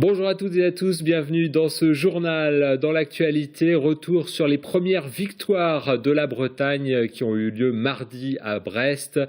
Bonjour à toutes et à tous, bienvenue dans ce journal. Dans l'actualité, retour sur les premières victoires de la Bretagne qui ont eu lieu mardi à Brest.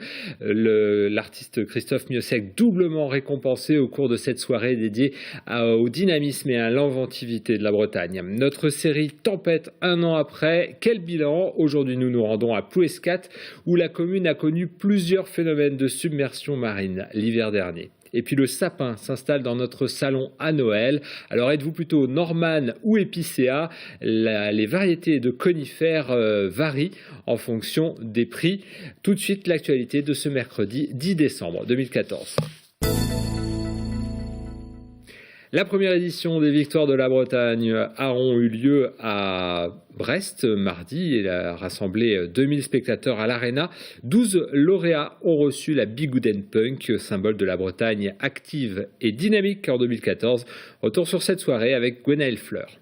L'artiste Christophe Miossec, doublement récompensé au cours de cette soirée dédiée au dynamisme et à l'inventivité de la Bretagne. Notre série Tempête un an après, quel bilan? Aujourd'hui nous nous rendons à Plouescat où la commune a connu plusieurs phénomènes de submersion marine l'hiver dernier. Et puis le sapin s'installe dans notre salon à Noël. Alors êtes-vous plutôt Norman ou épicéa? Les variétés de conifères varient en fonction des prix. Tout de suite l'actualité de ce mercredi 10 décembre 2014. La première édition des Victoires de la Bretagne auront eu lieu à Brest mardi. Elle a rassemblé 2000 spectateurs à l'Arena. 12 lauréats ont reçu la Bigouden Punk, symbole de la Bretagne active et dynamique en 2014. Retour sur cette soirée avec Gwenaël Fleur.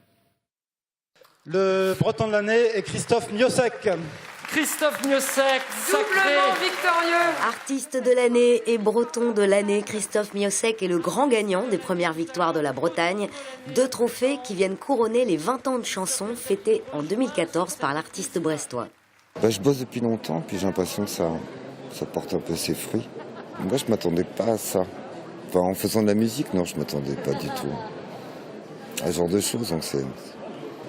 Le breton de l'année est Christophe Miossec. Christophe Miossec, doublement victorieux. Artiste de l'année et breton de l'année, Christophe Miossec est le grand gagnant des premières victoires de la Bretagne. 2 trophées qui viennent couronner les 20 ans de chansons fêtés en 2014 par l'artiste brestois. Je bosse depuis longtemps, puis j'ai l'impression que ça porte un peu ses fruits. Moi, je ne m'attendais pas à ça. Enfin, en faisant de la musique, non, je ne m'attendais pas du tout à ce genre de choses.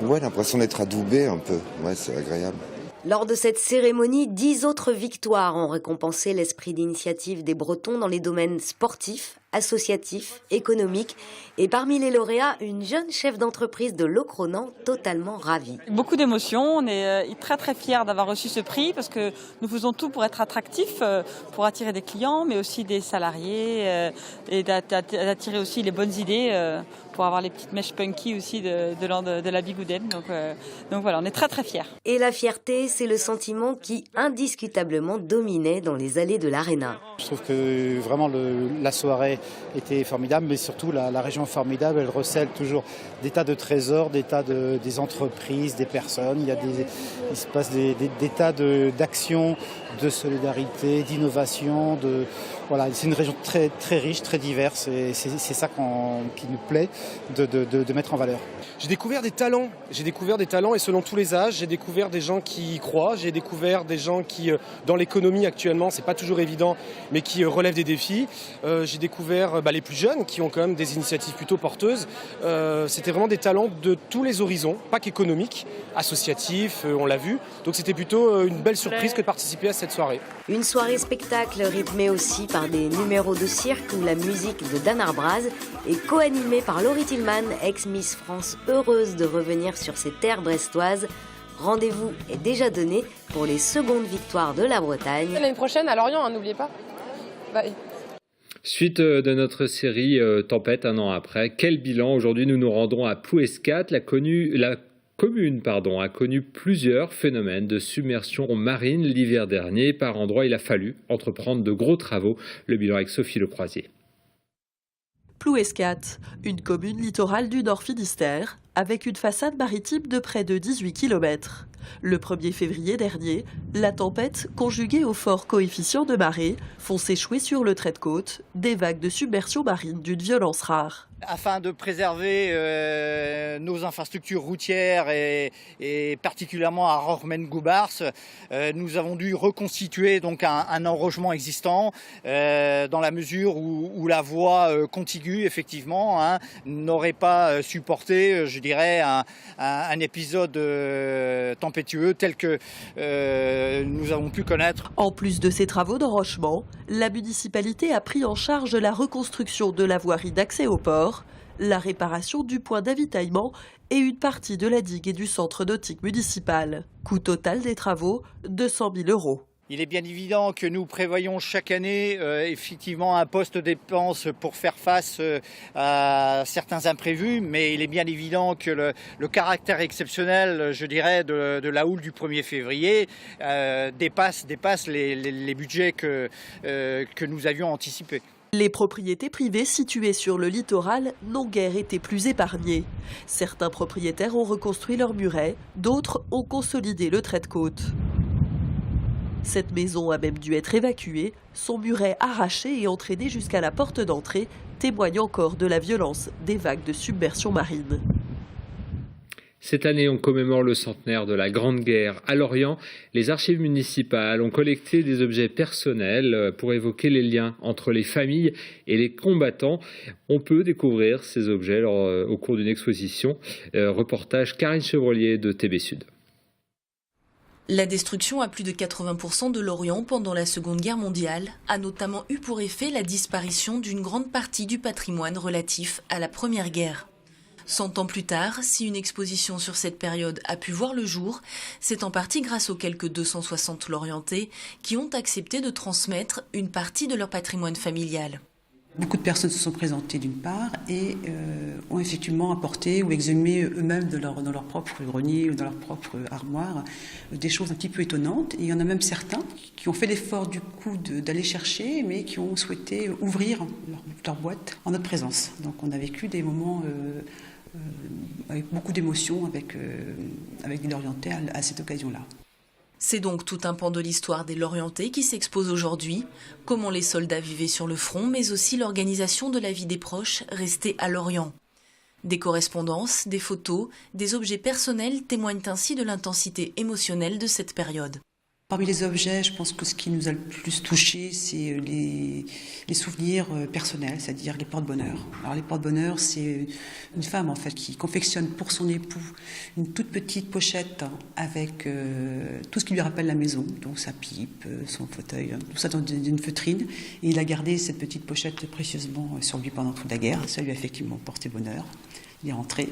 Donc l'impression d'être adoubé un peu. Ouais, c'est agréable. Lors de cette cérémonie, 10 autres victoires ont récompensé l'esprit d'initiative des Bretons dans les domaines sportifs, associatifs, économiques. Et parmi les lauréats, une jeune chef d'entreprise de Locronan totalement ravie. Beaucoup d'émotions, on est très très fiers d'avoir reçu ce prix parce que nous faisons tout pour être attractifs, pour attirer des clients, mais aussi des salariés et d'attirer aussi les bonnes idées pour avoir les petites mèches punky aussi de la Bigouden. Donc voilà, on est très très fiers. Et la fierté, c'est le sentiment qui indiscutablement dominait dans les allées de l'Arena. Je trouve que vraiment la soirée était formidable, mais surtout la région formidable, elle recèle toujours des tas de trésors, des entreprises, des personnes. Il se passe des tas d'actions, de solidarité, d'innovation. Voilà, c'est une région très, très riche, très diverse, et c'est ça qui nous plaît de mettre en valeur. J'ai découvert des talents, et selon tous les âges, j'ai découvert des gens qui y croient, j'ai découvert des gens qui, dans l'économie actuellement, c'est pas toujours évident, mais qui relèvent des défis. J'ai découvert les plus jeunes qui ont quand même des initiatives plutôt porteuses. C'était vraiment des talents de tous les horizons, pas qu'économiques, associatifs, on l'a vu. Donc c'était plutôt une belle surprise que de participer à cette soirée. Une soirée spectacle rythmée aussi par des numéros de cirque où la musique de Dan Arbraz est co-animée par Laurie Tillman, ex-Miss France, heureuse de revenir sur ses terres brestoises. Rendez-vous est déjà donné pour les secondes victoires de la Bretagne. L'année prochaine à Lorient, n'oubliez pas. Bye. Suite de notre série Tempête un an après, quel bilan? Aujourd'hui nous nous rendons à Plouescat. La commune a connu plusieurs phénomènes de submersion marine l'hiver dernier. Par endroits, il a fallu entreprendre de gros travaux. Le bilan avec Sophie Lecroisier. Plouescat, une commune littorale du Nord Finistère, avec une façade maritime de près de 18 km. Le 1er février dernier, la tempête, conjuguée au fort coefficient de marée, font s'échouer sur le trait de côte des vagues de submersion marine d'une violence rare. Afin de préserver nos infrastructures routières et particulièrement à Rormen-Goubars, nous avons dû reconstituer donc un enrogement existant dans la mesure où la voie contiguë effectivement n'aurait pas supporté, je dirais, un épisode tempétueux tel que nous avons pu connaître. En plus de ces travaux d'enrochement, la municipalité a pris en charge la reconstruction de la voirie d'accès au port, la réparation du point d'avitaillement et une partie de la digue et du centre nautique municipal. Coût total des travaux, 200 000 €. Il est bien évident que nous prévoyons chaque année effectivement un poste de dépense pour faire face à certains imprévus, mais il est bien évident que le caractère exceptionnel, je dirais, de la houle du 1er février dépasse les budgets que nous avions anticipés. Les propriétés privées situées sur le littoral n'ont guère été plus épargnées. Certains propriétaires ont reconstruit leurs murets, d'autres ont consolidé le trait de côte. Cette maison a même dû être évacuée, son muret arraché et entraîné jusqu'à la porte d'entrée témoigne encore de la violence des vagues de submersion marine. Cette année, on commémore le centenaire de la Grande Guerre. À Lorient, les archives municipales ont collecté des objets personnels pour évoquer les liens entre les familles et les combattants. On peut découvrir ces objets au cours d'une exposition. Reportage Karine Chevrolier de TB Sud. La destruction à plus de 80% de l'Orient pendant la Seconde Guerre mondiale a notamment eu pour effet la disparition d'une grande partie du patrimoine relatif à la Première Guerre. 100 ans plus tard, si une exposition sur cette période a pu voir le jour, c'est en partie grâce aux quelques 260 Lorientais qui ont accepté de transmettre une partie de leur patrimoine familial. Beaucoup de personnes se sont présentées d'une part et ont effectivement apporté ou exhumé eux-mêmes dans leur propre grenier ou dans leur propre armoire des choses un petit peu étonnantes. Et il y en a même certains qui ont fait l'effort du coup d'aller chercher, mais qui ont souhaité ouvrir leur boîte en notre présence. Donc on a vécu des moments avec beaucoup d'émotions avec les Lorientais à cette occasion-là. C'est donc tout un pan de l'histoire des Lorientais qui s'expose aujourd'hui, comment les soldats vivaient sur le front, mais aussi l'organisation de la vie des proches restés à Lorient. Des correspondances, des photos, des objets personnels témoignent ainsi de l'intensité émotionnelle de cette période. Parmi les objets, je pense que ce qui nous a le plus touchés, c'est les souvenirs personnels, c'est-à-dire les porte-bonheur. Alors les porte-bonheur, c'est une femme en fait qui confectionne pour son époux une toute petite pochette avec tout ce qui lui rappelle la maison, donc sa pipe, son fauteuil, tout ça dans une feutrine. Et il a gardé cette petite pochette précieusement sur lui pendant toute la guerre. Ça lui a effectivement porté bonheur. Il est rentré.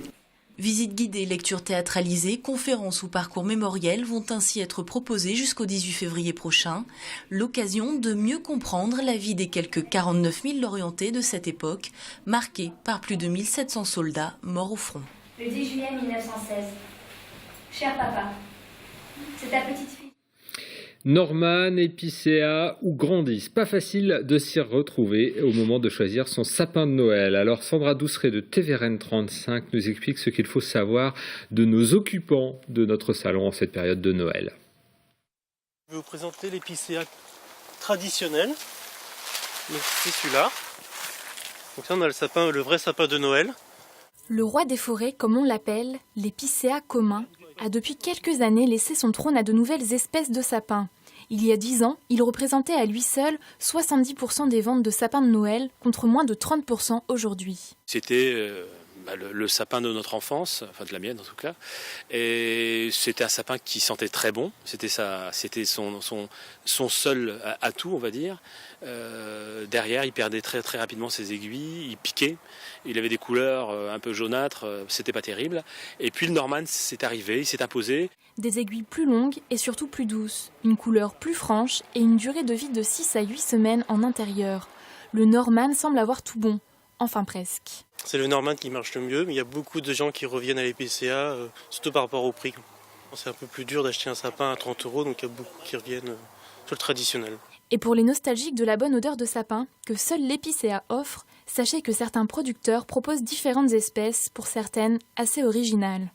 Visites guidées, lectures théâtralisées, conférences ou parcours mémoriels vont ainsi être proposés jusqu'au 18 février prochain. L'occasion de mieux comprendre la vie des quelques 49 000 Lorientais de cette époque, marquée par plus de 1700 soldats morts au front. Le 10 juillet 1916. Cher papa, c'est ta petite fille. Norman, épicéa ou Grandis, pas facile de s'y retrouver au moment de choisir son sapin de Noël. Alors Sandra Douceret de TVRN 35 nous explique ce qu'il faut savoir de nos occupants de notre salon en cette période de Noël. Je vais vous présenter l'épicéa traditionnel. C'est celui-là. Donc là on a le sapin, le vrai sapin de Noël. Le roi des forêts, comme on l'appelle, l'épicéa commun, a depuis quelques années laissé son trône à de nouvelles espèces de sapins. Il y a 10 ans, il représentait à lui seul 70% des ventes de sapins de Noël, contre moins de 30% aujourd'hui. C'était le sapin de notre enfance, enfin de la mienne en tout cas, et c'était un sapin qui sentait très bon, c'était son seul atout on va dire. Derrière il perdait très très rapidement ses aiguilles, il piquait, il avait des couleurs un peu jaunâtres, c'était pas terrible. Et puis le Norman s'est arrivé, il s'est imposé. Des aiguilles plus longues et surtout plus douces, une couleur plus franche et une durée de vie de 6 à 8 semaines en intérieur. Le Norman semble avoir tout bon, enfin presque. C'est le Norman qui marche le mieux, mais il y a beaucoup de gens qui reviennent à l'épicéa, surtout par rapport au prix. C'est un peu plus dur d'acheter un sapin à 30 €, donc il y a beaucoup qui reviennent sur le traditionnel. Et pour les nostalgiques de la bonne odeur de sapin, que seul l'épicéa offre, sachez que certains producteurs proposent différentes espèces, pour certaines assez originales.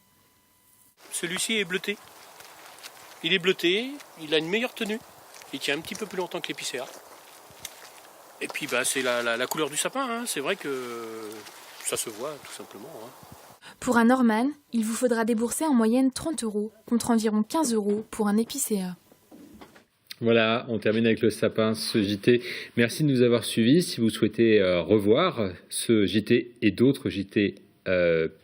Celui-ci est bleuté. Il est bleuté, il a une meilleure tenue, il tient un petit peu plus longtemps que l'épicéa. Et puis c'est la couleur du sapin, hein. C'est vrai que ça se voit tout simplement. Hein. Pour un Norman, il vous faudra débourser en moyenne 30 €, contre environ 15 € pour un épicéa. Voilà, on termine avec le sapin, ce JT. Merci de nous avoir suivis. Si vous souhaitez revoir ce JT et d'autres JT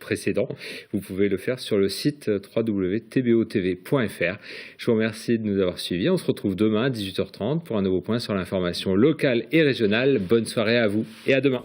précédents, vous pouvez le faire sur le site www.tbotv.fr. Je vous remercie de nous avoir suivis. On se retrouve demain à 18h30 pour un nouveau point sur l'information locale et régionale. Bonne soirée à vous et à demain.